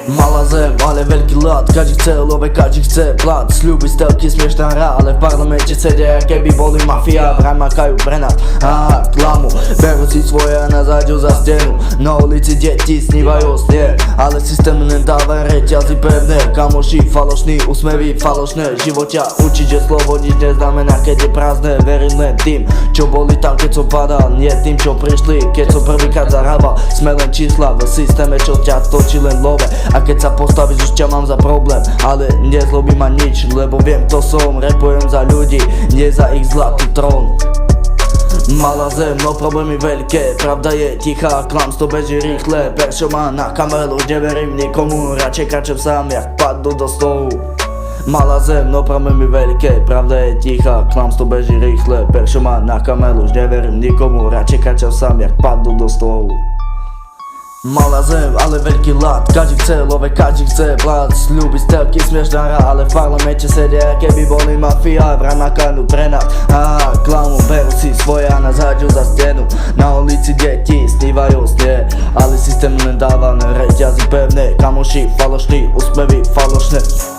Mala zem, ale veľký ľad. Každý chce love, každý chce plat. Sľuby, stelky, smiešná hra, ale v parlamente sedia, keby boli mafia. Vraj makajú pre nás a klamu. Berú si svoje a nás zájdu za stenu. Na ulici deti snívajú o sne, ale systém len dáva reťazy pevné. Kamoši falošní, úsmevy falošné. Život ťa učí, že slovo nič neznamená, keď je prázdne. Verím len tým, čo boli tam, keď som padal. Nie tým, čo prišli, keď som prvýkrát zahrával. Sme len čísla v systéme, čo ťa točí len love. A keď sa postavíš, už ťa mám za problém. Ale nezlobí ma nič, lebo viem, kto som. Rapujem za ľudí, nie za ich zlatý trón. Malá zem, no problémy veľké. Pravda je tichá, klamstvo beží rýchle. Peršo má na kamelu, neverím nikomu. Radšej kračem sám, jak padnu do stolu. Malá zem, no problémy veľké. Pravda je tichá, klamstvo beží rýchle. Peršo má na kamelu, už neverím nikomu. Radšej kračem sám, jak padnu do stolu. Malá zem, ale veľký ľad. Každý chce love, každý chce plat. Sľuby, stelky, smiešná hra, ale v parlamente sedia, keby boli mafia. Vraj makajú pre nás a klamu. Berú si svoje a nás háďu za stenu. Na ulici deti snívajú sne, ale systém len dáva reťazy pevné. Kamoši falošní, úsmevy falošné.